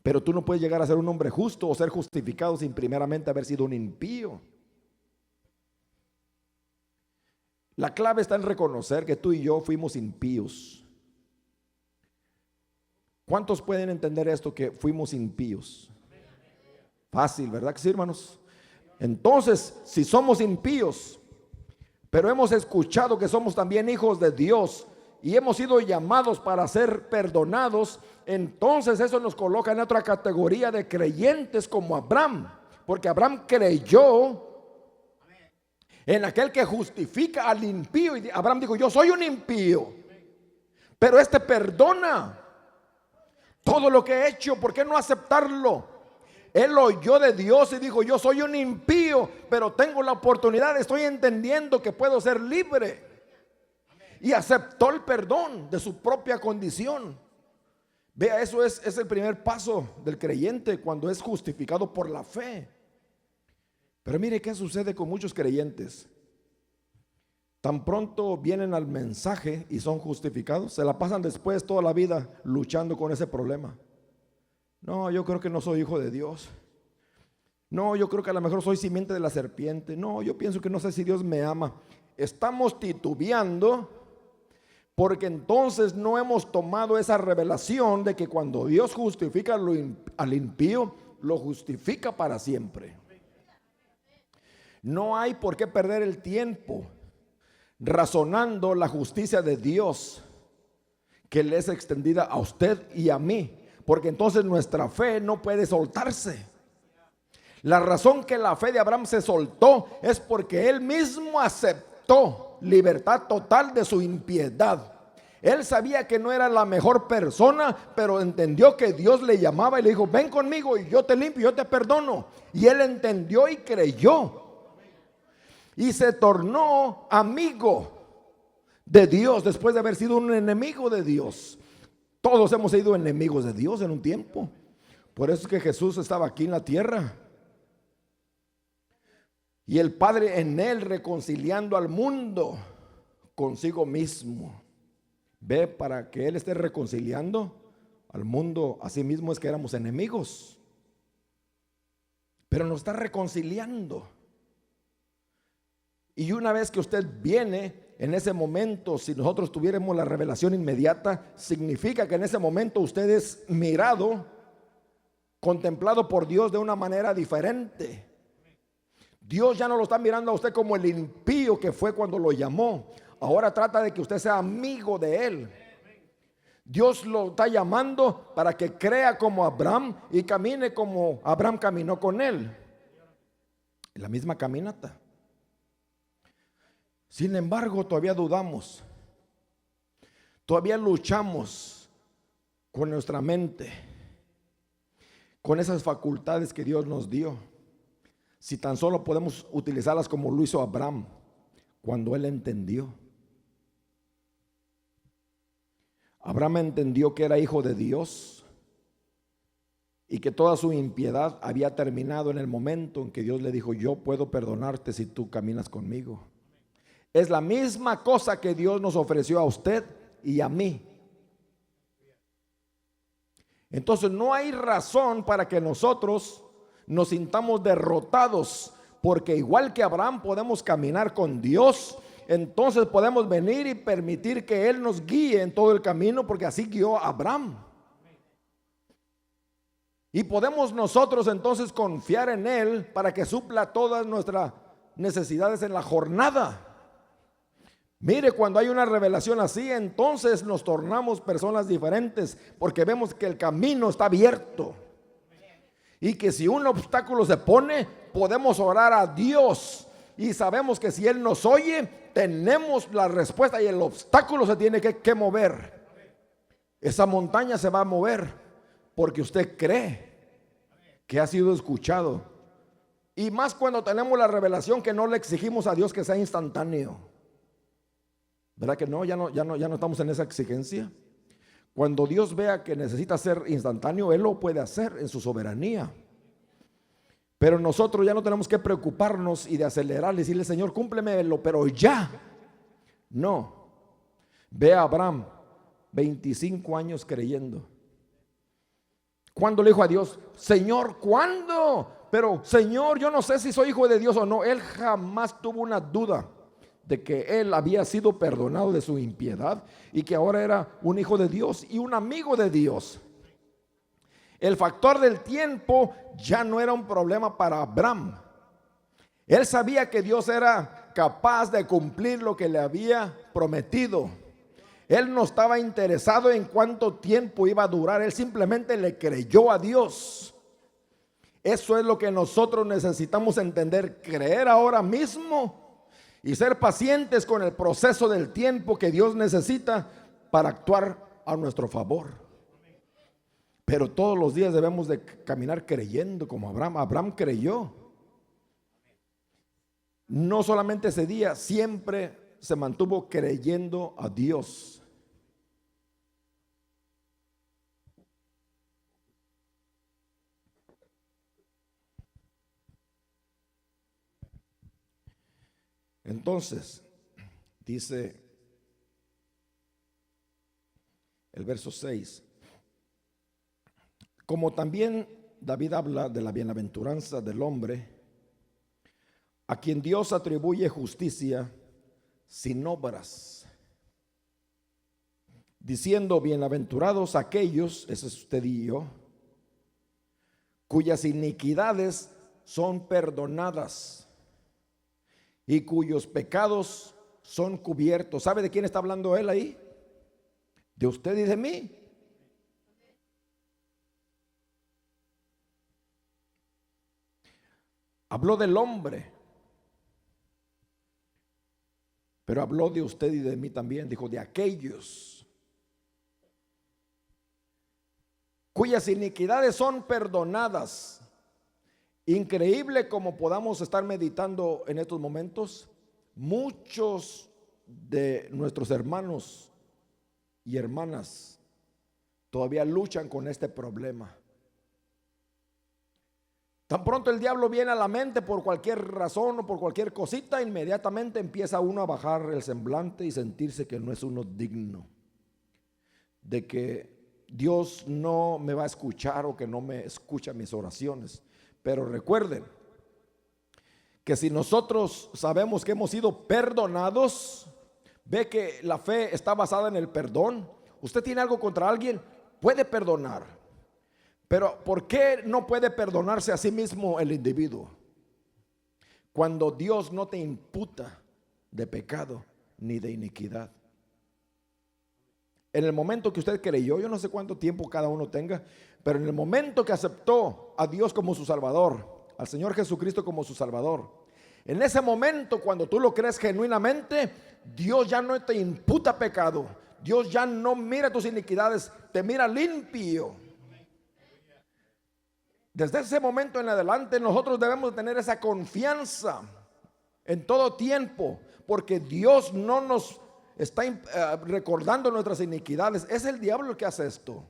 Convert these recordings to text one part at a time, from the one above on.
Pero tú no puedes llegar a ser un hombre justo o ser justificado sin primeramente haber sido un impío. La clave está en reconocer que tú y yo fuimos impíos. ¿Cuántos pueden entender esto, que fuimos impíos? Fácil, ¿verdad que sí, hermanos? Entonces, si somos impíos, pero hemos escuchado que somos también hijos de Dios y hemos sido llamados para ser perdonados, entonces eso nos coloca en otra categoría de creyentes como Abraham, porque Abraham creyó en aquel que justifica al impío, y Abraham dijo: yo soy un impío, pero este perdona todo lo que he hecho, ¿por qué no aceptarlo? Él oyó de Dios y dijo: yo soy un impío, pero tengo la oportunidad, estoy entendiendo que puedo ser libre. Y aceptó el perdón de su propia condición. Vea, eso es el primer paso del creyente cuando es justificado por la fe. Pero mire qué sucede con muchos creyentes. Tan pronto vienen al mensaje y son justificados, se la pasan después toda la vida luchando con ese problema. No, yo creo que no soy hijo de Dios. No, yo creo que a lo mejor soy simiente de la serpiente. No, yo pienso que no sé si Dios me ama. Estamos titubeando porque entonces no hemos tomado esa revelación de que cuando Dios justifica al impío, lo justifica para siempre. No hay por qué perder el tiempo razonando la justicia de Dios que le es extendida a usted y a mí, porque entonces nuestra fe no puede soltarse. La razón que la fe de Abraham se soltó es porque él mismo aceptó libertad total de su impiedad. Él sabía que no era la mejor persona, pero entendió que Dios le llamaba y le dijo: ven conmigo y yo te limpio, yo te perdono. Y él entendió y creyó. Y se tornó amigo de Dios después de haber sido un enemigo de Dios. Todos hemos sido enemigos de Dios en un tiempo. Por eso es que Jesús estaba aquí en la tierra. Y el Padre en él reconciliando al mundo consigo mismo. Ve, para que él esté reconciliando al mundo a sí mismo es que éramos enemigos. Pero nos está reconciliando. Y una vez que usted viene, en ese momento, si nosotros tuviéramos la revelación inmediata, significa que en ese momento usted es mirado, contemplado por Dios de una manera diferente. Dios ya no lo está mirando a usted como el impío que fue cuando lo llamó. Ahora trata de que usted sea amigo de él. Dios lo está llamando para que crea como Abraham y camine como Abraham caminó con él. En la misma caminata. Sin embargo, todavía dudamos. Todavía luchamos con nuestra mente, con esas facultades que Dios nos dio. Si tan solo podemos utilizarlas como lo hizo Abraham cuando él entendió. Abraham entendió que era hijo de Dios y que toda su impiedad había terminado en el momento en que Dios le dijo: yo puedo perdonarte si tú caminas conmigo. Es la misma cosa que Dios nos ofreció a usted y a mí. Entonces no hay razón para que nosotros nos sintamos derrotados, porque igual que Abraham podemos caminar con Dios. Entonces podemos venir y permitir que Él nos guíe en todo el camino, porque así guió a Abraham. Y podemos nosotros entonces confiar en Él para que supla todas nuestras necesidades en la jornada. Mire, cuando hay una revelación así, entonces nos tornamos personas diferentes, porque vemos que el camino está abierto. Y que si un obstáculo se pone, podemos orar a Dios. Y sabemos que si Él nos oye, tenemos la respuesta y el obstáculo se tiene que mover. Esa montaña se va a mover porque usted cree que ha sido escuchado. Y más cuando tenemos la revelación que no le exigimos a Dios que sea instantáneo. ¿Verdad que no? Ya no estamos en esa exigencia. Cuando Dios vea que necesita ser instantáneo, Él lo puede hacer en su soberanía. Pero nosotros ya no tenemos que preocuparnos y de acelerar, decirle: Señor, cúmplemelo, pero ya. No. Ve a Abraham, 25 años creyendo. ¿Cuándo le dijo a Dios, Señor, cuándo? Pero Señor, yo no sé si soy hijo de Dios o no. Él jamás tuvo una duda de que él había sido perdonado de su impiedad y que ahora era un hijo de Dios y un amigo de Dios. El factor del tiempo ya no era un problema para Abraham. Él sabía que Dios era capaz de cumplir lo que le había prometido. Él no estaba interesado en cuánto tiempo iba a durar. Él simplemente le creyó a Dios. Eso es lo que nosotros necesitamos entender, creer ahora mismo y ser pacientes con el proceso del tiempo que Dios necesita para actuar a nuestro favor. Pero todos los días debemos de caminar creyendo como Abraham. Abraham creyó. No solamente ese día, siempre se mantuvo creyendo a Dios. Entonces, dice el verso 6, como también David habla de la bienaventuranza del hombre, a quien Dios atribuye justicia sin obras, diciendo, bienaventurados aquellos, ese es usted y yo, cuyas iniquidades son perdonadas y cuyos pecados son cubiertos. ¿Sabe de quién está hablando él ahí? De usted y de mí. Habló del hombre, pero habló de usted y de mí también. Dijo de aquellos cuyas iniquidades son perdonadas. Increíble como podamos estar meditando en estos momentos. Muchos de nuestros hermanos y hermanas todavía luchan con este problema. Tan pronto el diablo viene a la mente por cualquier razón o por cualquier cosita, inmediatamente empieza uno a bajar el semblante y sentirse que no es uno digno, de que Dios no me va a escuchar o que no me escucha mis oraciones. Pero recuerden que si nosotros sabemos que hemos sido perdonados, ve que la fe está basada en el perdón. Usted tiene algo contra alguien, puede perdonar, pero ¿por qué no puede perdonarse a sí mismo el individuo? Cuando Dios no te imputa de pecado ni de iniquidad. En el momento que usted creyó, yo no sé cuánto tiempo cada uno tenga, pero en el momento que aceptó a Dios como su Salvador, al Señor Jesucristo como su Salvador, en ese momento cuando tú lo crees genuinamente, Dios ya no te imputa pecado. Dios ya no mira tus iniquidades, te mira limpio. Desde ese momento en adelante nosotros debemos tener esa confianza en todo tiempo, porque Dios no nos está recordando nuestras iniquidades. Es el diablo el que hace esto.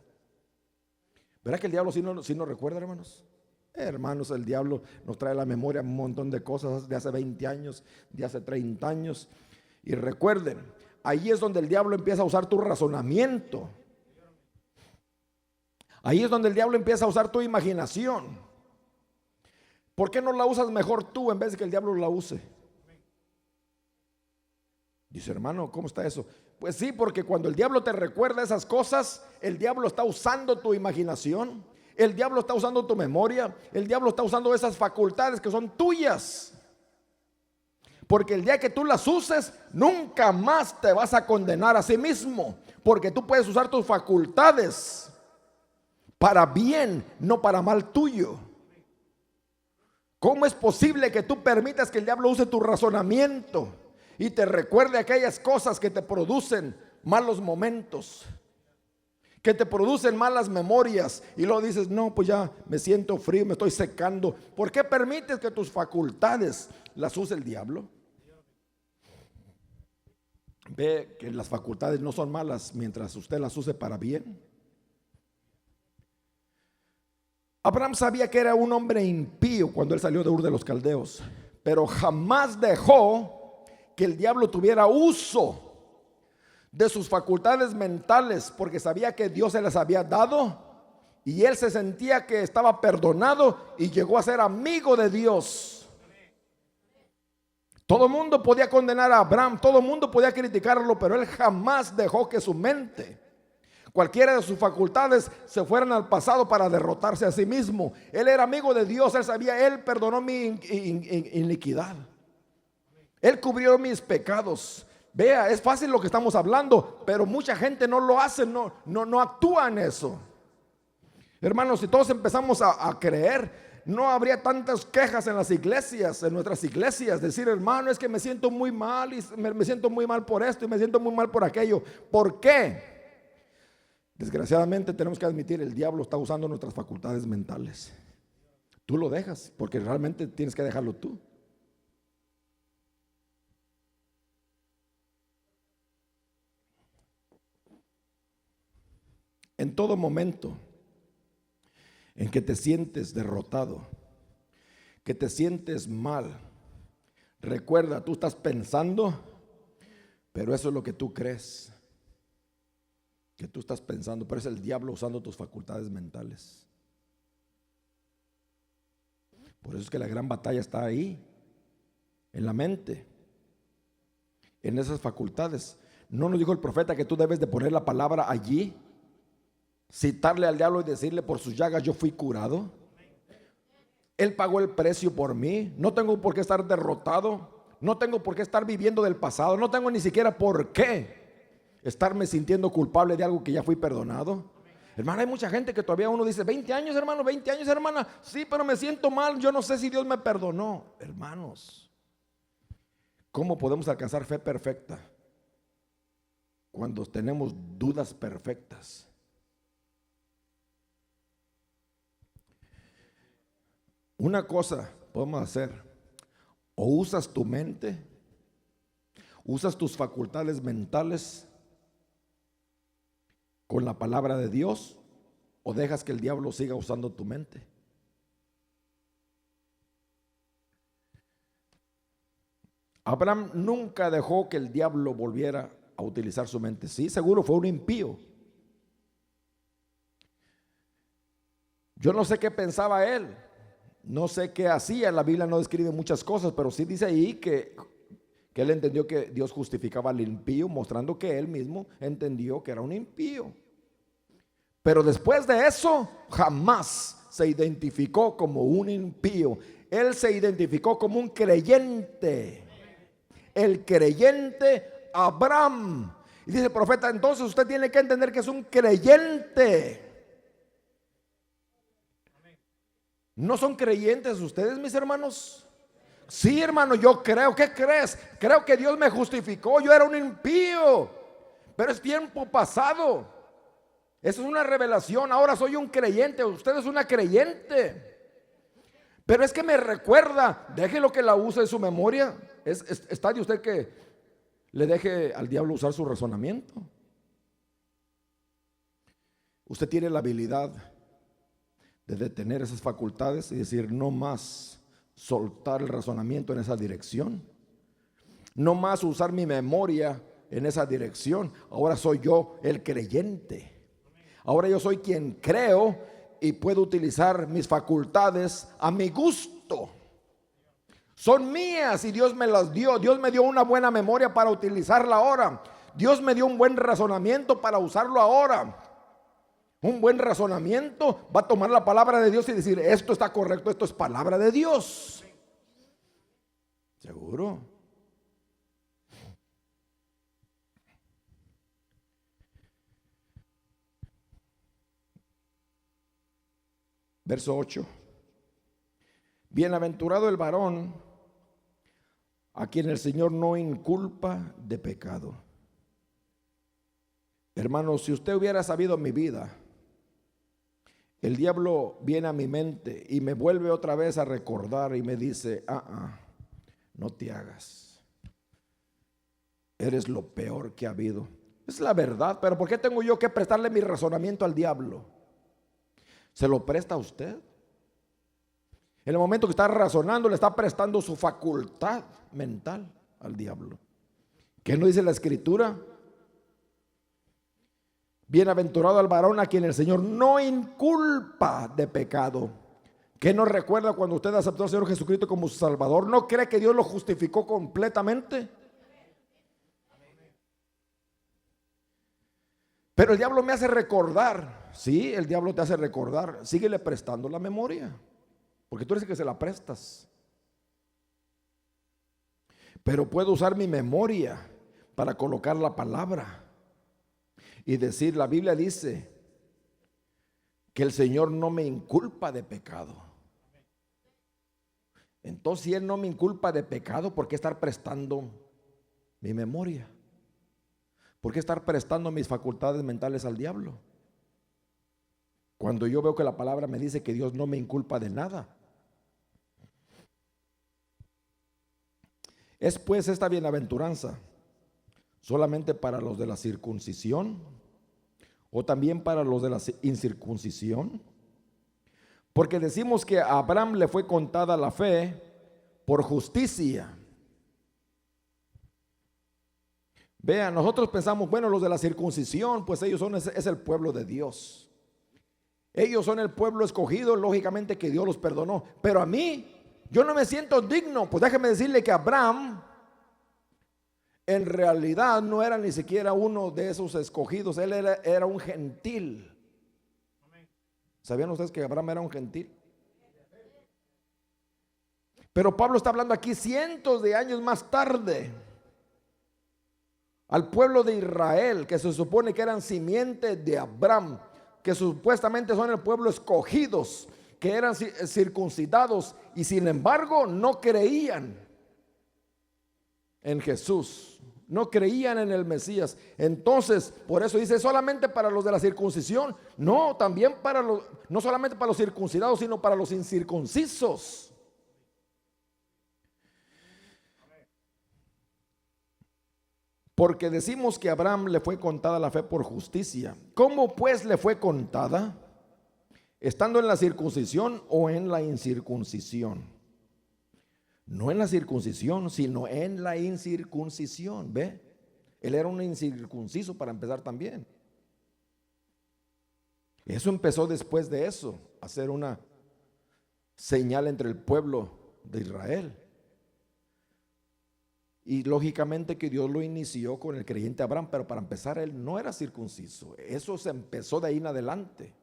¿Verdad que el diablo sí nos recuerda, hermanos? Hermanos, el diablo nos trae a la memoria un montón de cosas de hace 20 años, de hace 30 años. Y recuerden, ahí es donde el diablo empieza a usar tu razonamiento. Ahí es donde el diablo empieza a usar tu imaginación. ¿Por qué no la usas mejor tú en vez de que el diablo la use? Dice, hermano, ¿cómo está eso? Pues sí, porque cuando el diablo te recuerda esas cosas, el diablo está usando tu imaginación, el diablo está usando tu memoria, el diablo está usando esas facultades que son tuyas. Porque el día que tú las uses, nunca más te vas a condenar a sí mismo, porque tú puedes usar tus facultades para bien, no para mal tuyo. ¿Cómo es posible que tú permitas que el diablo use tu razonamiento y te recuerde aquellas cosas que te producen malos momentos, que te producen malas memorias, y luego dices, no, pues ya me siento frío, me estoy secando? ¿Por qué permites que tus facultades las use el diablo? Ve que las facultades no son malas mientras usted las use para bien. Abraham sabía que era un hombre impío cuando él salió de Ur de los Caldeos, pero jamás dejó que el diablo tuviera uso de sus facultades mentales, porque sabía que Dios se las había dado y él se sentía que estaba perdonado y llegó a ser amigo de Dios. Todo el mundo podía condenar a Abraham, todo el mundo podía criticarlo, pero él jamás dejó que su mente, cualquiera de sus facultades, se fueran al pasado para derrotarse a sí mismo. Él era amigo de Dios, él sabía, él perdonó mi iniquidad, él cubrió mis pecados. Vea, es fácil lo que estamos hablando, pero mucha gente no lo hace, no actúa en eso. Hermanos, si todos empezamos a creer, no habría tantas quejas en las iglesias, en nuestras iglesias. Decir, hermano, es que me siento muy mal y me siento muy mal por esto y me siento muy mal por aquello. ¿Por qué? Desgraciadamente tenemos que admitir, el diablo está usando nuestras facultades mentales. Tú lo dejas, porque realmente tienes que dejarlo tú. En todo momento en que te sientes derrotado, que te sientes mal, recuerda, tú estás pensando, pero eso es lo que tú crees, que tú estás pensando, pero es el diablo usando tus facultades mentales. Por eso es que la gran batalla está ahí, en la mente, en esas facultades. ¿No nos dijo el profeta que tú debes de poner la palabra allí? Citarle al diablo y decirle, por sus llagas yo fui curado. Él pagó el precio por mí. No tengo por qué estar derrotado. No tengo por qué estar viviendo del pasado. No tengo ni siquiera por qué estarme sintiendo culpable de algo que ya fui perdonado. Hermano, hay mucha gente que todavía uno dice, 20 años hermano, 20 años hermana. Sí, pero me siento mal, yo no sé si Dios me perdonó. Hermanos, ¿cómo podemos alcanzar fe perfecta cuando tenemos dudas perfectas? Una cosa podemos hacer: o usas tu mente, usas tus facultades mentales con la palabra de Dios, o dejas que el diablo siga usando tu mente. Abraham nunca dejó que el diablo volviera a utilizar su mente. Sí, seguro fue un impío. Yo no sé qué pensaba él. No sé qué hacía, la Biblia no describe muchas cosas, pero sí dice ahí que él entendió que Dios justificaba al impío, mostrando que él mismo entendió que era un impío. Pero después de eso, jamás se identificó como un impío. Él se identificó como un creyente. El creyente Abraham. Y dice el profeta, entonces usted tiene que entender que es un creyente. ¿No son creyentes ustedes, mis hermanos? Sí, hermano, yo creo. ¿Qué crees? Creo que Dios me justificó. Yo era un impío, pero es tiempo pasado. Eso es una revelación. Ahora soy un creyente. Usted es una creyente. Pero es que me recuerda. Déjelo que la use en su memoria. Está de usted que le deje al diablo usar su razonamiento. Usted tiene la habilidad de detener esas facultades y decir, no más soltar el razonamiento en esa dirección, no más usar mi memoria en esa dirección. Ahora soy yo el creyente. Ahora yo soy quien creo y puedo utilizar mis facultades a mi gusto. Son mías y Dios me las dio. Dios me dio una buena memoria para utilizarla ahora. Dios me dio un buen razonamiento para usarlo ahora. Un buen razonamiento va a tomar la palabra de Dios y decir, esto está correcto, esto es palabra de Dios. ¿Seguro? Verso 8. Bienaventurado el varón a quien el Señor no inculpa de pecado. Hermanos, si usted hubiera sabido mi vida, el diablo viene a mi mente y me vuelve otra vez a recordar y me dice, no te hagas. Eres lo peor que ha habido. Es la verdad, pero ¿por qué tengo yo que prestarle mi razonamiento al diablo? ¿Se lo presta a usted? En el momento que está razonando, le está prestando su facultad mental al diablo. ¿Qué no dice la Escritura? Bienaventurado el varón a quien el Señor no inculpa de pecado. ¿Qué nos recuerda cuando usted aceptó al Señor Jesucristo como su Salvador? ¿No cree que Dios lo justificó completamente? Pero el diablo me hace recordar. Sí, el diablo te hace recordar. Síguele prestando la memoria, porque tú eres el que se la prestas. Pero puedo usar mi memoria para colocar la palabra y decir, la Biblia dice que el Señor no me inculpa de pecado. Entonces, si Él no me inculpa de pecado, ¿por qué estar prestando mi memoria? ¿Por qué estar prestando mis facultades mentales al diablo? Cuando yo veo que la palabra me dice que Dios no me inculpa de nada. ¿Es pues esta bienaventuranza solamente para los de la circuncisión o también para los de la incircuncisión? Porque decimos que a Abraham le fue contada la fe por justicia. Vean, nosotros pensamos, bueno, los de la circuncisión, pues ellos son, es el pueblo de Dios. Ellos son el pueblo escogido, lógicamente que Dios los perdonó. Pero a mí, yo no me siento digno. Pues déjeme decirle que Abraham en realidad no era ni siquiera uno de esos escogidos. Él era un gentil. ¿Sabían ustedes que Abraham era un gentil? Pero Pablo está hablando aquí cientos de años más tarde al pueblo de Israel, que se supone que eran simiente de Abraham, que supuestamente son el pueblo escogidos, que eran circuncidados y sin embargo no creían en Jesús, no creían en el Mesías. Entonces, por eso dice solamente para los de la circuncisión, no, también para los, no solamente para los circuncidados, sino para los incircuncisos. Porque decimos que a Abraham le fue contada la fe por justicia. ¿Cómo pues le fue contada? ¿Estando en la circuncisión o en la incircuncisión? No en la circuncisión, sino en la incircuncisión. ¿Ve? Él era un incircunciso para empezar también. Eso empezó después de eso, a ser una señal entre el pueblo de Israel. Y lógicamente que Dios lo inició con el creyente Abraham, pero para empezar él no era circunciso. Eso se empezó de ahí en adelante.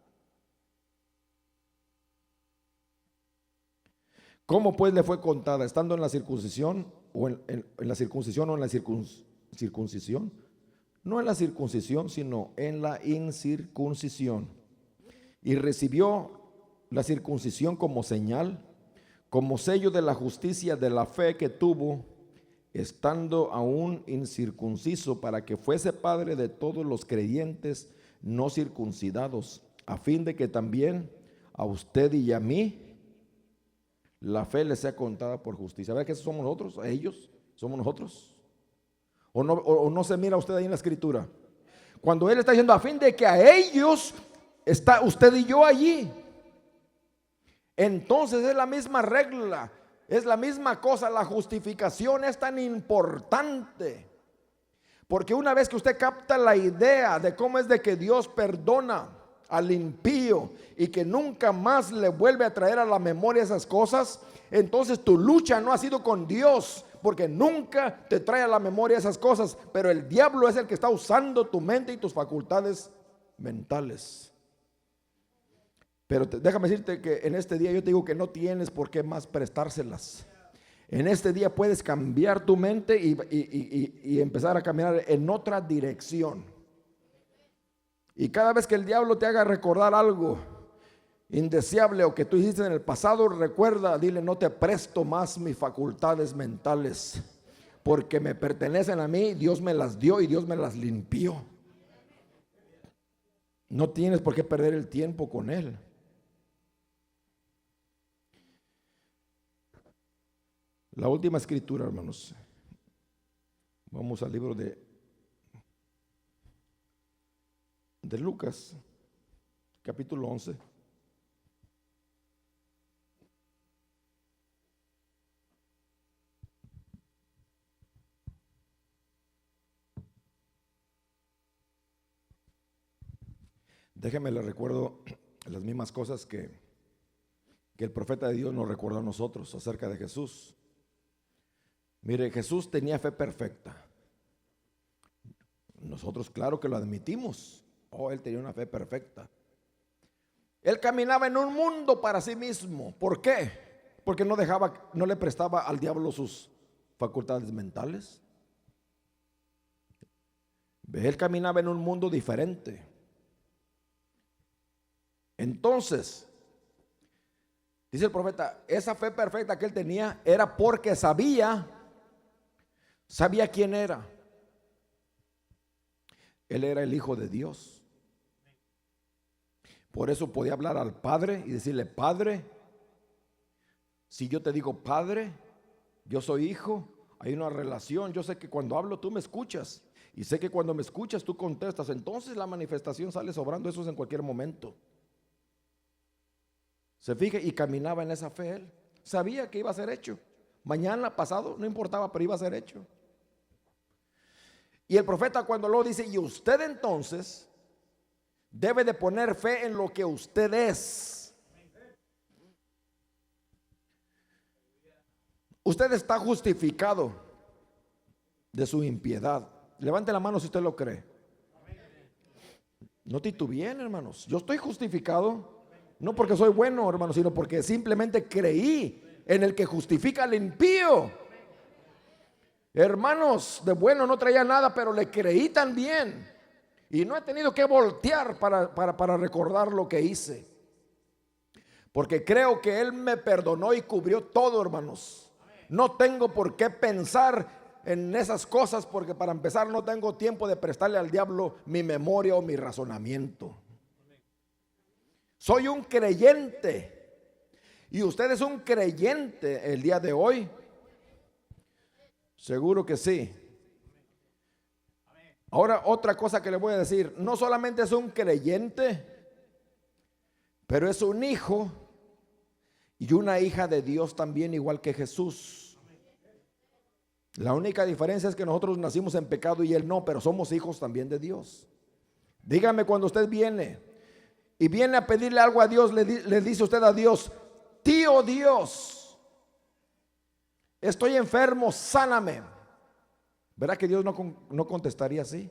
¿Cómo pues le fue contada? ¿Estando en la circuncisión o en la circuncisión o en la circuncisión? No en la circuncisión, sino en la incircuncisión. Y recibió la circuncisión como señal, como sello de la justicia de la fe que tuvo, estando aún incircunciso, para que fuese padre de todos los creyentes no circuncidados, a fin de que también a usted y a mí la fe les sea contada por justicia. ¿Verdad que esos somos nosotros? ¿A ellos somos nosotros? ¿O no se mira usted ahí en la escritura? Cuando él está diciendo a fin de que a ellos está usted y yo allí, entonces es la misma regla. Es la misma cosa, la justificación es tan importante. Porque una vez que usted capta la idea de cómo es de que Dios perdona al impío y que nunca más le vuelve a traer a la memoria esas cosas, entonces tu lucha no ha sido con Dios, porque nunca te trae a la memoria esas cosas, pero el diablo es el que está usando tu mente y tus facultades mentales. Pero déjame decirte que en este día yo te digo que no tienes por qué más prestárselas. En este día puedes cambiar tu mente y empezar a caminar en otra dirección. Y cada vez que el diablo te haga recordar algo indeseable o que tú hiciste en el pasado, recuerda, dile, no te presto más mis facultades mentales, porque me pertenecen a mí, Dios me las dio y Dios me las limpió. No tienes por qué perder el tiempo con él. La última escritura, hermanos. Vamos al libro de Lucas, capítulo 11. Déjeme le recuerdo las mismas cosas que el profeta de Dios nos recordó a nosotros acerca de Jesús. Mire, Jesús tenía fe perfecta. Nosotros claro que lo admitimos. Él tenía una fe perfecta. Él caminaba en un mundo para sí mismo. ¿Por qué? Porque no le prestaba al diablo sus facultades mentales. Él caminaba en un mundo diferente. Entonces, dice el profeta, esa fe perfecta que él tenía era porque sabía quién era. Él era el Hijo de Dios. Por eso podía hablar al Padre y decirle: Padre, si yo te digo Padre, yo soy hijo, hay una relación. Yo sé que cuando hablo tú me escuchas, y sé que cuando me escuchas tú contestas. Entonces la manifestación sale sobrando. Eso es en cualquier momento. Se fija, y caminaba en esa fe él. Sabía que iba a ser hecho. Mañana, pasado, no importaba, pero iba a ser hecho. Y el profeta cuando lo dice: y usted entonces debe de poner fe en lo que usted es. Usted está justificado de su impiedad. Levante la mano si usted lo cree. No titubeen, hermanos. Yo estoy justificado, no porque soy bueno, hermanos, sino porque simplemente creí en el que justifica al impío. Hermanos, de bueno no traía nada, pero le creí también. Y no he tenido que voltear para recordar lo que hice. Porque creo que Él me perdonó y cubrió todo, hermanos. No tengo por qué pensar en esas cosas, porque para empezar no tengo tiempo de prestarle al diablo mi memoria o mi razonamiento. Soy un creyente. ¿Y usted es un creyente el día de hoy? Seguro que sí. Ahora, otra cosa que le voy a decir: no solamente es un creyente, pero es un hijo y una hija de Dios también, igual que Jesús. La única diferencia es que nosotros nacimos en pecado y él no, pero somos hijos también de Dios. Dígame, cuando usted viene a pedirle algo a Dios, le dice usted a Dios: tío Dios, estoy enfermo, sáname. ¿Verdad que Dios no contestaría así?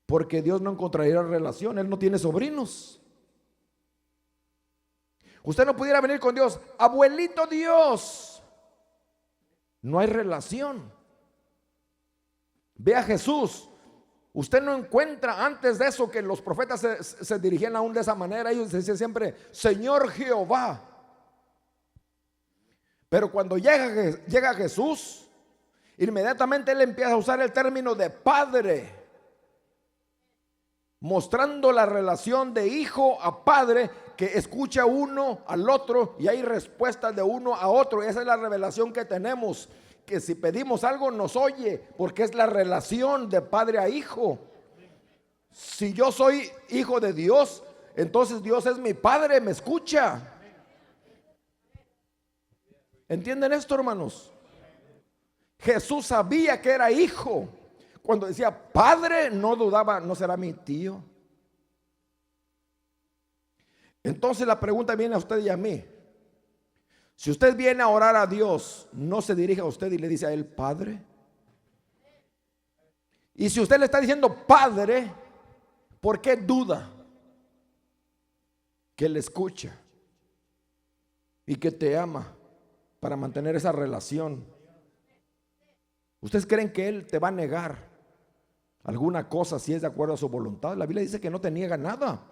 Porque Dios no encontraría relación. Él no tiene sobrinos. Usted no pudiera venir con Dios: abuelito Dios. No hay relación. Ve a Jesús. Usted no encuentra antes de eso que los profetas se dirigían aún de esa manera. Ellos decían siempre: Señor Jehová. Pero cuando llega Jesús, inmediatamente él empieza a usar el término de padre, mostrando la relación de hijo a padre, que escucha uno al otro y hay respuestas de uno a otro. Esa es la revelación que tenemos, que si pedimos algo nos oye, porque es la relación de padre a hijo. Si yo soy hijo de Dios, entonces Dios es mi padre, me escucha. ¿Entienden esto, hermanos? Jesús sabía que era hijo. Cuando decía padre, no dudaba: ¿no será mi tío? Entonces la pregunta viene a usted y a mí: si usted viene a orar a Dios, ¿no se dirige a usted y le dice a él padre? Y si usted le está diciendo padre, ¿por qué duda que él escucha y que te ama para mantener esa relación? ¿Ustedes creen que él te va a negar alguna cosa si es de acuerdo a su voluntad? La Biblia dice que no te niega nada.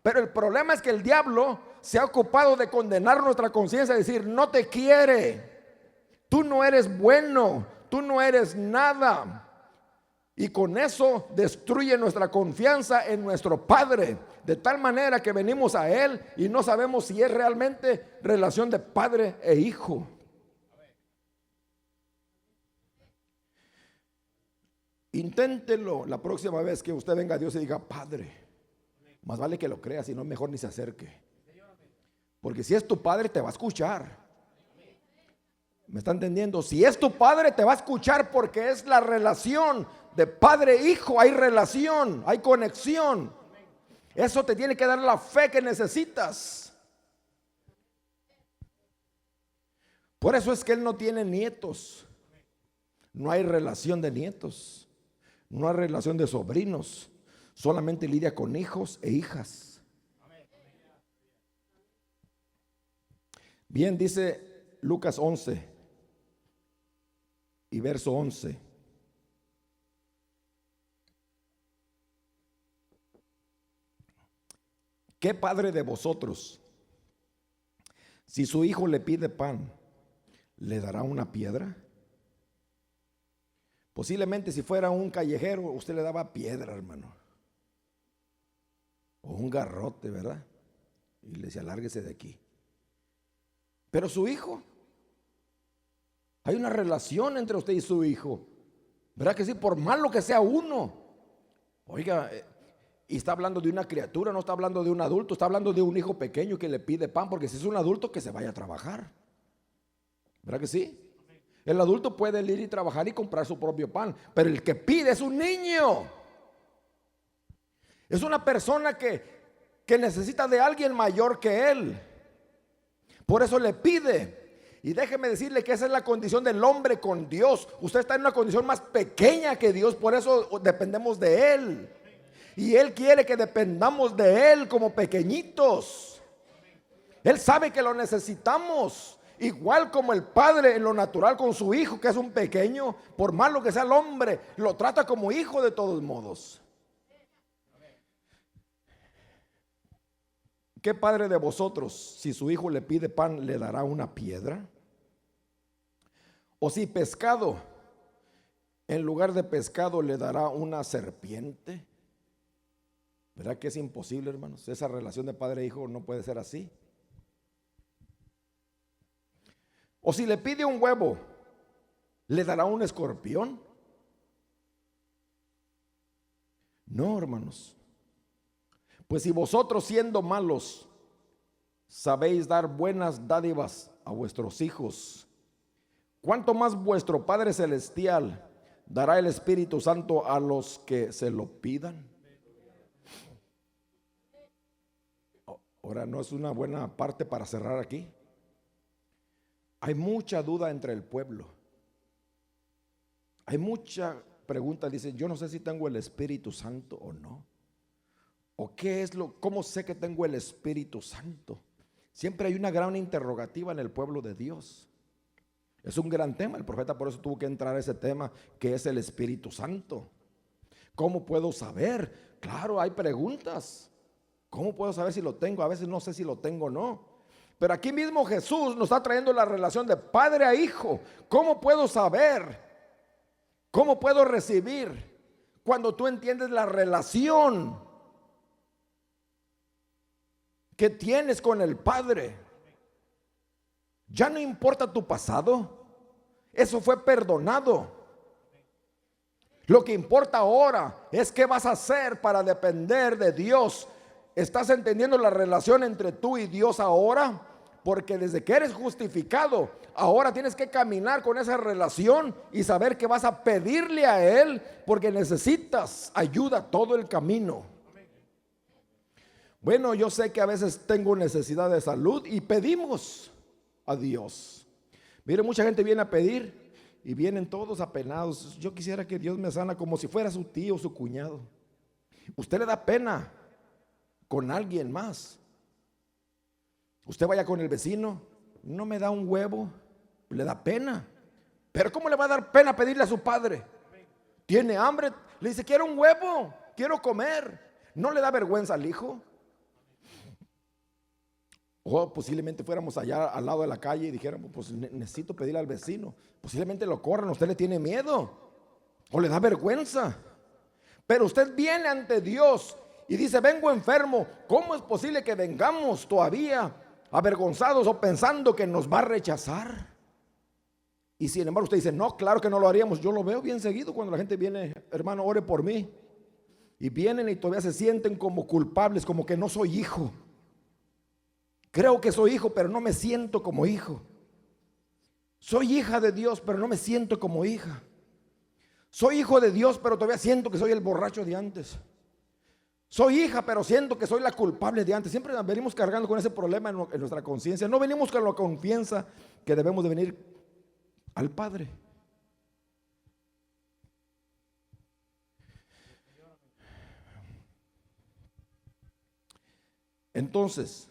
Pero el problema es que el diablo se ha ocupado de condenar nuestra conciencia, decir: no te quiere, tú no eres bueno, tú no eres nada. Y con eso destruye nuestra confianza en nuestro Padre, de tal manera que venimos a Él y no sabemos si es realmente relación de padre e hijo. Inténtelo la próxima vez que usted venga a Dios y diga padre. Más vale que lo crea, si no mejor ni se acerque. Porque si es tu padre te va a escuchar. ¿Me está entendiendo? Si es tu padre te va a escuchar, porque es la relación de padre e hijo. Hay relación, hay conexión. Eso te tiene que dar la fe que necesitas. Por eso es que él no tiene nietos. No hay relación de nietos. No hay relación de sobrinos. Solamente lidia con hijos e hijas. Bien, dice Lucas 11 y verso 11. ¿Qué padre de vosotros, si su hijo le pide pan, le dará una piedra? Posiblemente si fuera un callejero, usted le daba piedra, hermano, o un garrote, ¿verdad? Y le decía, lárguese de aquí. Pero su hijo, hay una relación entre usted y su hijo, ¿verdad que sí? Por malo que sea uno. Oiga, y está hablando de una criatura, no está hablando de un adulto, está hablando de un hijo pequeño que le pide pan, porque si es un adulto que se vaya a trabajar, ¿verdad que sí? El adulto puede ir y trabajar y comprar su propio pan, pero el que pide es un niño. Es una persona que necesita de alguien mayor que él. Por eso le pide. Y déjeme decirle que esa es la condición del hombre con Dios. Usted está en una condición más pequeña que Dios, por eso dependemos de Él. Y Él quiere que dependamos de Él como pequeñitos. Él sabe que lo necesitamos. Igual como el padre en lo natural con su hijo, que es un pequeño, por malo que sea el hombre, lo trata como hijo de todos modos. ¿Qué padre de vosotros, si su hijo le pide pan, le dará una piedra? O si pescado, en lugar de pescado le dará una serpiente. ¿Verdad que es imposible, hermanos? Esa relación de padre e hijo no puede ser así. O si le pide un huevo, ¿le dará un escorpión? No, hermanos. Pues si vosotros, siendo malos, sabéis dar buenas dádivas a vuestros hijos, ¿cuánto más vuestro Padre Celestial dará el Espíritu Santo a los que se lo pidan? Ahora, ¿no es una buena parte para cerrar aquí? Hay mucha duda entre el pueblo. Hay mucha pregunta. Dicen, yo no sé si tengo el Espíritu Santo o no. ¿O qué es cómo sé que tengo el Espíritu Santo? Siempre hay una gran interrogativa en el pueblo de Dios. Es un gran tema. El profeta por eso tuvo que entrar a ese tema, que es el Espíritu Santo. ¿Cómo puedo saber? Claro, hay preguntas. ¿Cómo puedo saber si lo tengo? A veces no sé si lo tengo o no. Pero aquí mismo Jesús nos está trayendo la relación de padre a hijo. ¿Cómo puedo saber? ¿Cómo puedo recibir? Cuando tú entiendes la relación que tienes con el Padre. Ya no importa tu pasado. Eso fue perdonado. Lo que importa ahora es qué vas a hacer para depender de Dios. ¿Estás entendiendo la relación entre tú y Dios ahora? Porque desde que eres justificado, ahora tienes que caminar con esa relación y saber que vas a pedirle a Él, porque necesitas ayuda todo el camino. Bueno, yo sé que a veces tengo necesidad de salud y pedimos a Dios. Mire, mucha gente viene a pedir y vienen todos apenados. Yo quisiera que Dios me sana como si fuera su tío o su cuñado. Usted le da pena con alguien más. Usted vaya con el vecino, no me da un huevo, le da pena. Pero ¿cómo le va a dar pena pedirle a su padre? Tiene hambre, le dice, quiero un huevo, quiero comer. ¿No le da vergüenza al hijo? O posiblemente fuéramos allá al lado de la calle y dijéramos, pues necesito pedirle al vecino. Posiblemente lo corran, usted le tiene miedo o le da vergüenza. Pero usted viene ante Dios y dice, vengo enfermo. ¿Cómo es posible que vengamos todavía avergonzados o pensando que nos va a rechazar? Y sin embargo usted dice, no, claro que no lo haríamos. Yo lo veo bien seguido cuando la gente viene, hermano, ore por mí. Y vienen y todavía se sienten como culpables, como que no soy hijo. Creo que soy hijo, pero no me siento como hijo. Soy hija de Dios, pero no me siento como hija. Soy hijo de Dios, pero todavía siento que soy el borracho de antes. Soy hija, pero siento que soy la culpable de antes. Siempre venimos cargando con ese problema en nuestra conciencia. No venimos con la confianza que debemos de venir al Padre. Entonces,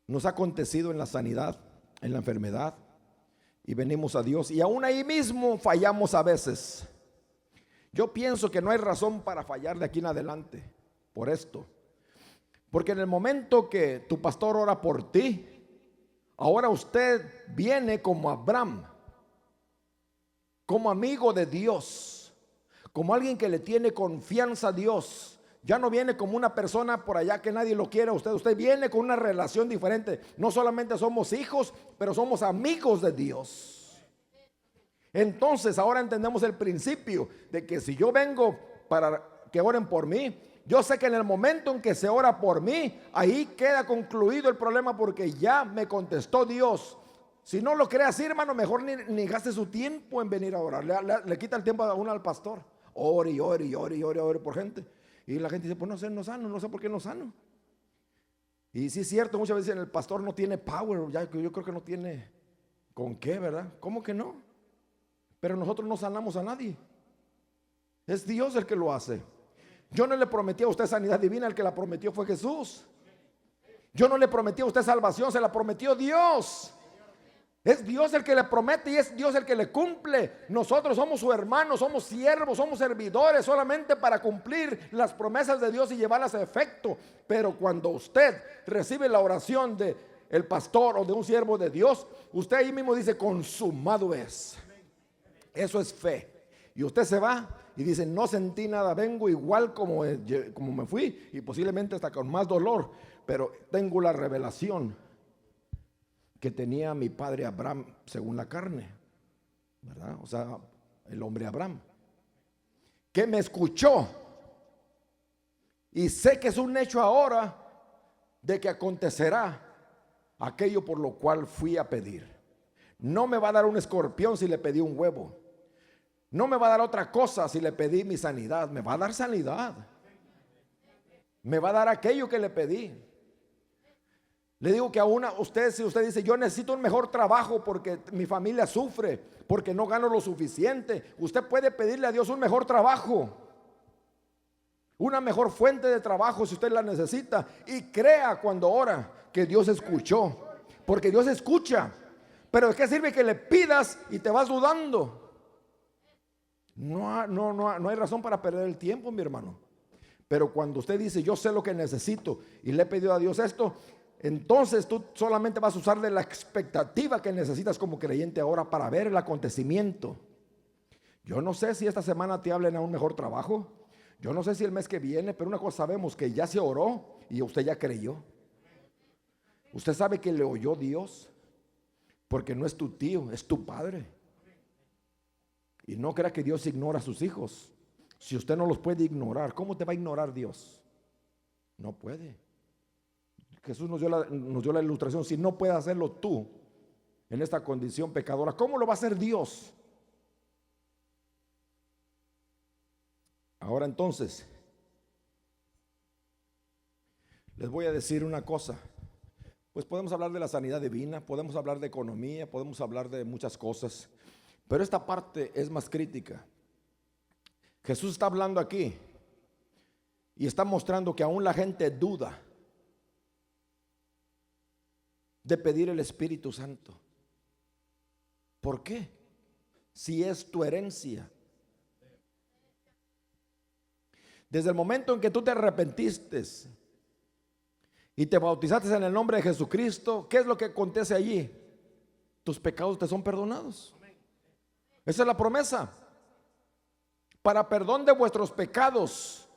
nos ha acontecido en la sanidad, en la enfermedad, y venimos a Dios. Y aún ahí mismo fallamos a veces. Yo pienso que no hay razón para fallar de aquí en adelante por esto. Porque en el momento que tu pastor ora por ti, ahora usted viene como Abraham, como amigo de Dios, como alguien que le tiene confianza a Dios. Ya no viene como una persona por allá que nadie lo quiere a usted. Usted viene con una relación diferente. No solamente somos hijos, pero somos amigos de Dios. Entonces ahora entendemos el principio de que si yo vengo para que oren por mí, yo sé que en el momento en que se ora por mí, ahí queda concluido el problema, porque ya me contestó Dios. Si no lo cree así, hermano, mejor ni gaste su tiempo en venir a orar. Le quita el tiempo a uno al pastor. Ore y ore y ore y ore, ore por gente. Y la gente dice, pues no sé, no sano, no sé por qué no sano. Y sí es cierto, muchas veces el pastor no tiene power, yo creo que no tiene con qué, ¿verdad? ¿Cómo que no? Pero nosotros no sanamos a nadie. Es Dios el que lo hace. Yo no le prometí a usted sanidad divina, el que la prometió fue Jesús. Yo no le prometí a usted salvación, se la prometió Dios. Es Dios el que le promete y es Dios el que le cumple. Nosotros somos su hermano, somos siervos, somos servidores solamente para cumplir las promesas de Dios y llevarlas a efecto. Pero cuando usted recibe la oración de el pastor o de un siervo de Dios, usted ahí mismo dice, consumado es. Eso es fe. Y usted se va y dice, no sentí nada, vengo igual como me fui, y posiblemente hasta con más dolor, pero tengo la revelación que tenía mi padre Abraham según la carne, ¿verdad? O sea, el hombre Abraham, que me escuchó, y sé que es un hecho ahora de que acontecerá aquello por lo cual fui a pedir. No me va a dar un escorpión si le pedí un huevo. No me va a dar otra cosa si le pedí mi sanidad. Me va a dar sanidad. Me va a dar aquello que le pedí. Le digo que a usted, si usted dice, yo necesito un mejor trabajo porque mi familia sufre, porque no gano lo suficiente, usted puede pedirle a Dios un mejor trabajo, una mejor fuente de trabajo si usted la necesita. Y crea cuando ora que Dios escuchó, porque Dios escucha. Pero ¿de qué sirve que le pidas y te vas dudando? No hay razón para perder el tiempo, mi hermano. Pero cuando usted dice, yo sé lo que necesito y le he pedido a Dios esto, entonces tú solamente vas a usar de la expectativa que necesitas como creyente ahora para ver el acontecimiento. Yo no sé si esta semana te hablen a un mejor trabajo. Yo no sé si el mes que viene, pero una cosa sabemos, que ya se oró y usted ya creyó. Usted sabe que le oyó Dios, porque no es tu tío, es tu padre. Y no crea que Dios ignora a sus hijos. Si usted no los puede ignorar, ¿cómo te va a ignorar Dios? No puede. Jesús nos dio la ilustración. Si no puedes hacerlo tú en esta condición pecadora, ¿cómo lo va a hacer Dios? Ahora entonces, les voy a decir una cosa. Pues podemos hablar de la sanidad divina, podemos hablar de economía, podemos hablar de muchas cosas, pero esta parte es más crítica. Jesús está hablando aquí y está mostrando que aún la gente duda de pedir el Espíritu Santo. ¿Por qué? Si es tu herencia. Desde el momento en que tú te arrepentiste y te bautizaste en el nombre de Jesucristo, ¿qué es lo que acontece allí? Tus pecados te son perdonados. Esa es la promesa. Para perdón de vuestros pecados.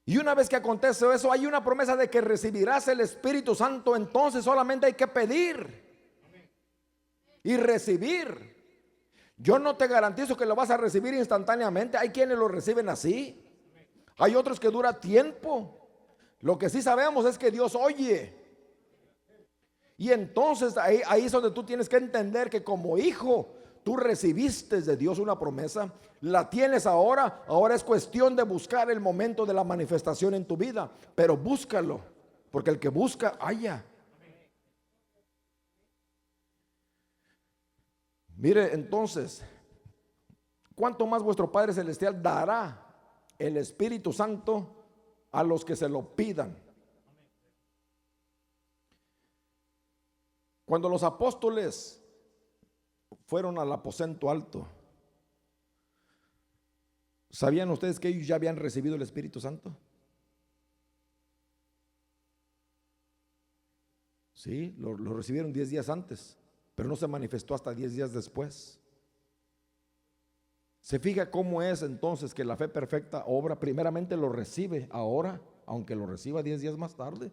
Y una vez que acontece eso, hay una promesa de que recibirás el Espíritu Santo. Entonces solamente hay que pedir y recibir. Yo no te garantizo que lo vas a recibir instantáneamente. Hay quienes lo reciben así. Hay otros que dura tiempo. Lo que sí sabemos es que Dios oye. Y entonces ahí es donde tú tienes que entender que como hijo, tú recibiste de Dios una promesa, la tienes ahora, ahora es cuestión de buscar el momento de la manifestación en tu vida, pero búscalo, porque el que busca, halla. Mire, entonces, ¿cuánto más vuestro Padre Celestial dará el Espíritu Santo a los que se lo pidan? Cuando los apóstoles fueron al aposento alto, ¿sabían ustedes que ellos ya habían recibido el Espíritu Santo? Sí, lo recibieron 10 días antes, pero no se manifestó hasta 10 días después. Se fija cómo es entonces que la fe perfecta obra. Primeramente lo recibe ahora, aunque lo reciba 10 días más tarde.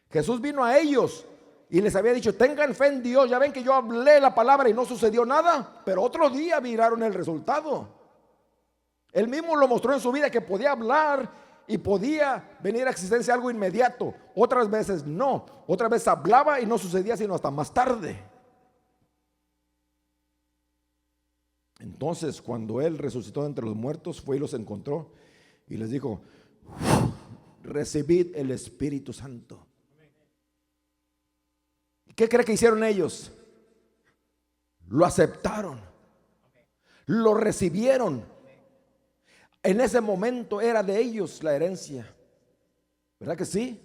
Jesús vino a ellos y les había dicho: tengan fe en Dios. Ya ven que yo hablé la palabra y no sucedió nada, pero otro día miraron el resultado. Él mismo lo mostró en su vida, que podía hablar y podía venir a existencia algo inmediato. Otras veces no, otras veces hablaba y no sucedía sino hasta más tarde. Entonces, cuando Él resucitó de entre los muertos, fue y los encontró y les dijo: recibid el Espíritu Santo. ¿Qué cree que hicieron ellos? Lo aceptaron, lo recibieron. En ese momento era de ellos la herencia, ¿verdad que sí?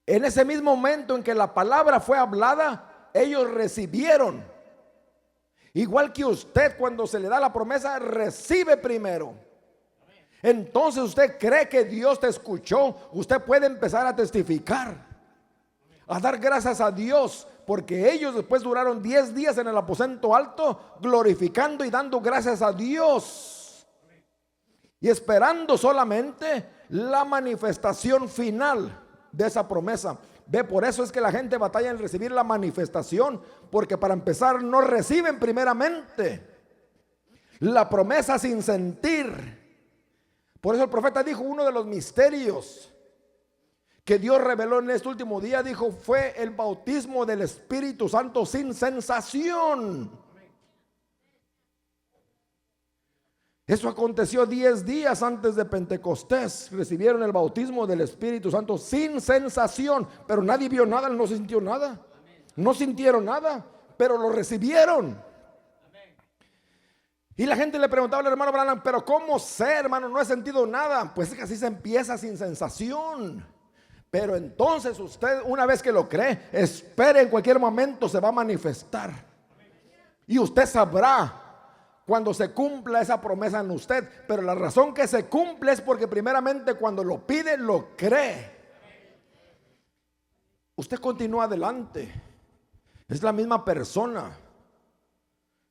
En ese mismo momento en que la palabra fue hablada, ellos recibieron. Igual que usted, cuando se le da la promesa, recibe primero. Entonces usted cree que Dios te escuchó, usted puede empezar a testificar, a dar gracias a Dios, porque ellos después duraron 10 días en el aposento alto, glorificando y dando gracias a Dios, y esperando solamente la manifestación final de esa promesa. Ve, por eso es que la gente batalla en recibir la manifestación, porque para empezar no reciben primeramente la promesa sin sentir. Por eso el profeta dijo: uno de los misterios que Dios reveló en este último día, dijo, fue el bautismo del Espíritu Santo sin sensación. Eso aconteció 10 días antes de Pentecostés. Recibieron el bautismo del Espíritu Santo sin sensación, pero nadie vio nada, no sintió nada, no sintieron nada, pero lo recibieron. Y la gente le preguntaba al hermano Branham: pero ¿cómo sé, hermano? No he sentido nada. Pues es que así se empieza, sin sensación. Pero entonces usted, una vez que lo cree, espere, en cualquier momento se va a manifestar. Y usted sabrá cuando se cumpla esa promesa en usted. Pero la razón que se cumple es porque primeramente cuando lo pide, lo cree. Usted continúa adelante. Es la misma persona.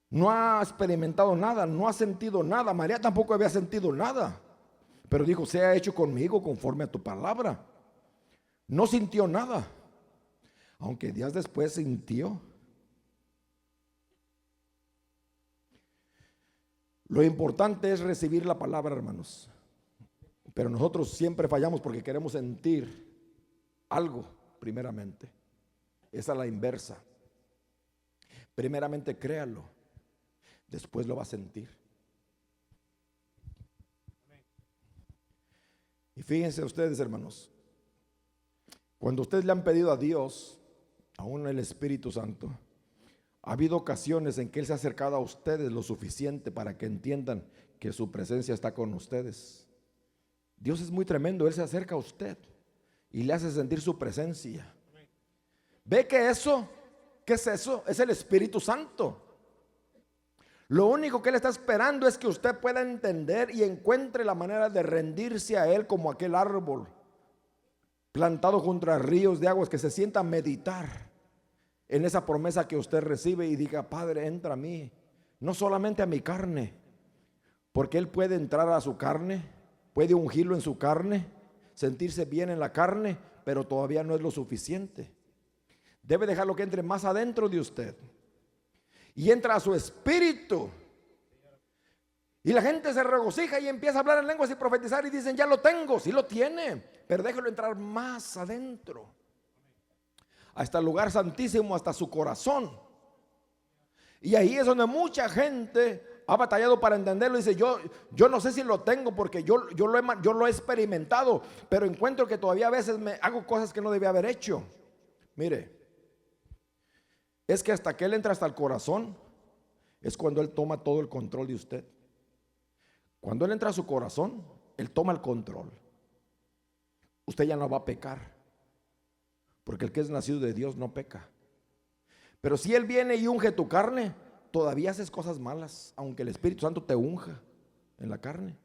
No ha experimentado nada, no ha sentido nada. María tampoco había sentido nada, pero dijo: sea hecho conmigo conforme a tu palabra. No sintió nada, aunque días después sintió. Lo importante es recibir la palabra, hermanos. Pero nosotros siempre fallamos porque queremos sentir algo primeramente. Esa es la inversa. Primeramente créalo, después lo va a sentir. Y fíjense ustedes, hermanos, cuando ustedes le han pedido a Dios, aún el Espíritu Santo, ha habido ocasiones en que Él se ha acercado a ustedes lo suficiente para que entiendan que su presencia está con ustedes. Dios es muy tremendo. Él se acerca a usted y le hace sentir su presencia. ¿Ve que eso? ¿Qué es eso? Es el Espíritu Santo. Lo único que Él está esperando es que usted pueda entender y encuentre la manera de rendirse a Él, como aquel árbol plantado junto a ríos de aguas, que se sienta a meditar en esa promesa que usted recibe y diga: Padre, entra a mí, no solamente a mi carne, porque Él puede entrar a su carne, puede ungirlo en su carne, sentirse bien en la carne, pero todavía no es lo suficiente. Debe dejarlo que entre más adentro de usted y entra a su espíritu. Y la gente se regocija y empieza a hablar en lenguas y profetizar y dicen: ya lo tengo. Sí lo tiene, pero déjelo entrar más adentro, hasta el lugar santísimo, hasta su corazón. Y ahí es donde mucha gente ha batallado para entenderlo. Dice, yo no sé si lo tengo porque yo lo he experimentado, pero encuentro que todavía a veces me hago cosas que no debía haber hecho. Mire, es que hasta que Él entra hasta el corazón, es cuando Él toma todo el control de usted. Cuando Él entra a su corazón, Él toma el control. Usted ya no va a pecar, porque el que es nacido de Dios no peca. Pero si Él viene y unge tu carne, todavía haces cosas malas, aunque el Espíritu Santo te unja en la carne.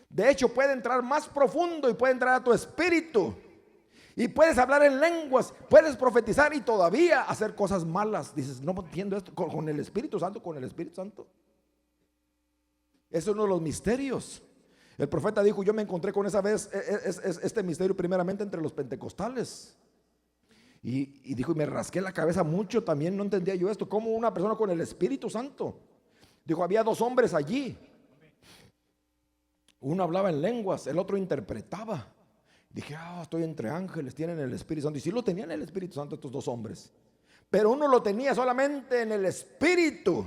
De hecho, puede entrar más profundo y puede entrar a tu espíritu. Y puedes hablar en lenguas, puedes profetizar y todavía hacer cosas malas. Dices, no entiendo esto, con el Espíritu Santo, con el Espíritu Santo. Eso es uno de los misterios. El profeta dijo, yo me encontré con este misterio primeramente entre los pentecostales. Y dijo, y me rasqué la cabeza mucho, también no entendía yo esto. ¿Cómo una persona con el Espíritu Santo? Dijo, había dos hombres allí. Uno hablaba en lenguas, el otro interpretaba. Dije, estoy entre ángeles, tienen el Espíritu Santo. Y sí lo tenían el Espíritu Santo estos dos hombres. Pero uno lo tenía solamente en el Espíritu,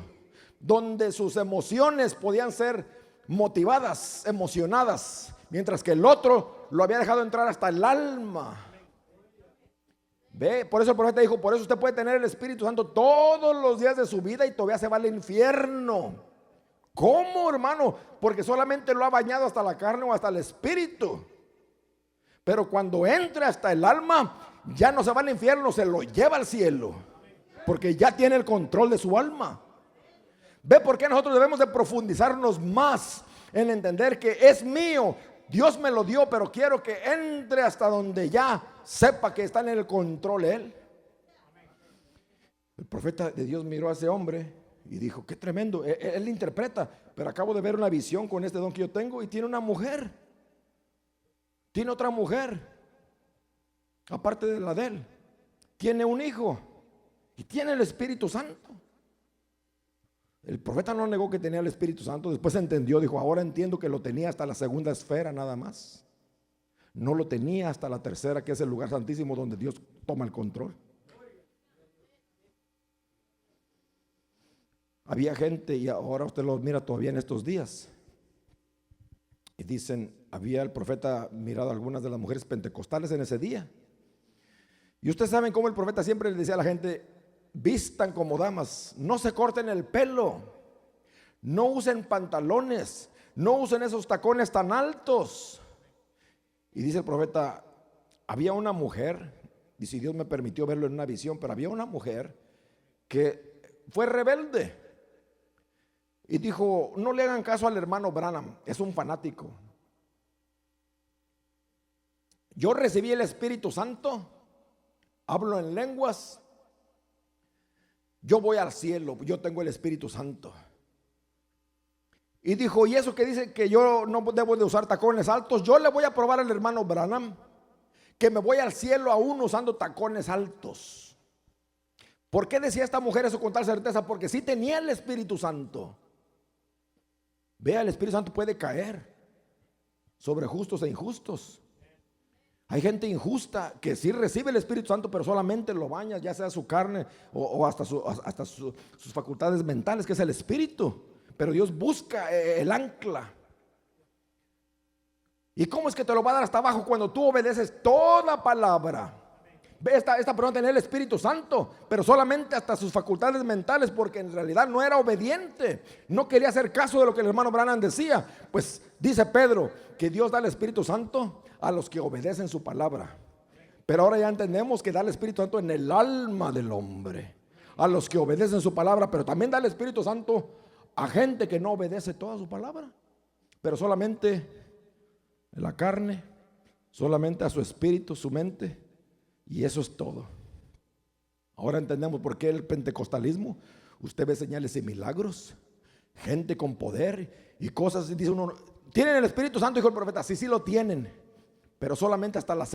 donde sus emociones podían ser motivadas, emocionadas, mientras que el otro lo había dejado entrar hasta el alma. Ve, por eso el profeta dijo, por eso usted puede tener el Espíritu Santo todos los días de su vida y todavía se va al infierno. ¿Cómo, hermano? Porque solamente lo ha bañado hasta la carne o hasta el espíritu. Pero cuando entre hasta el alma, ya no se va al infierno, se lo lleva al cielo, porque ya tiene el control de su alma. ¿Ve por qué nosotros debemos de profundizarnos más en entender que es mío? Dios me lo dio, pero quiero que entre hasta donde ya sepa que está en el control Él. El profeta de Dios miró a ese hombre y dijo, qué tremendo, él interpreta, pero acabo de ver una visión con este don que yo tengo y tiene una mujer. Tiene otra mujer, aparte de la de él. Tiene un hijo y tiene el Espíritu Santo. El profeta no negó que tenía el Espíritu Santo. Después entendió, dijo, ahora entiendo que lo tenía hasta la segunda esfera nada más. No lo tenía hasta la tercera, que es el lugar santísimo donde Dios toma el control. Había gente, y ahora usted lo mira todavía en estos días, y dicen, había el profeta mirado a algunas de las mujeres pentecostales en ese día. Y ustedes saben cómo el profeta siempre le decía a la gente, vistan como damas, no se corten el pelo, no usen pantalones, no usen esos tacones tan altos. Y dice el profeta, había una mujer, y si Dios me permitió verlo en una visión, pero había una mujer que fue rebelde y dijo, no le hagan caso al hermano Branham, es un fanático. Yo recibí el Espíritu Santo, hablo en lenguas, yo voy al cielo, yo tengo el Espíritu Santo. Y dijo, y eso que dice que yo no debo de usar tacones altos, yo le voy a probar al hermano Branham que me voy al cielo aún usando tacones altos. ¿Por qué decía esta mujer eso con tal certeza? Porque sí tenía el Espíritu Santo. Vea, el Espíritu Santo puede caer sobre justos e injustos. Hay gente injusta que sí recibe el Espíritu Santo, pero solamente lo baña, ya sea su carne o hasta sus facultades mentales, que es el Espíritu. Pero Dios busca el ancla. ¿Y cómo es que te lo va a dar hasta abajo cuando tú obedeces toda palabra? Ve, esta persona tenía el Espíritu Santo, pero solamente hasta sus facultades mentales, porque en realidad no era obediente. No quería hacer caso de lo que el hermano Branham decía. Pues dice Pedro que Dios da el Espíritu Santo a los que obedecen su palabra. Pero ahora ya entendemos que da el Espíritu Santo en el alma del hombre, a los que obedecen su palabra. Pero también da el Espíritu Santo a gente que no obedece toda su palabra, pero solamente en la carne, solamente a su espíritu, su mente, y eso es todo. Ahora entendemos por qué el pentecostalismo, usted ve señales y milagros, gente con poder y cosas, y dice uno, ¿tienen el Espíritu Santo? Dijo el profeta, sí, sí lo tienen, pero solamente hasta la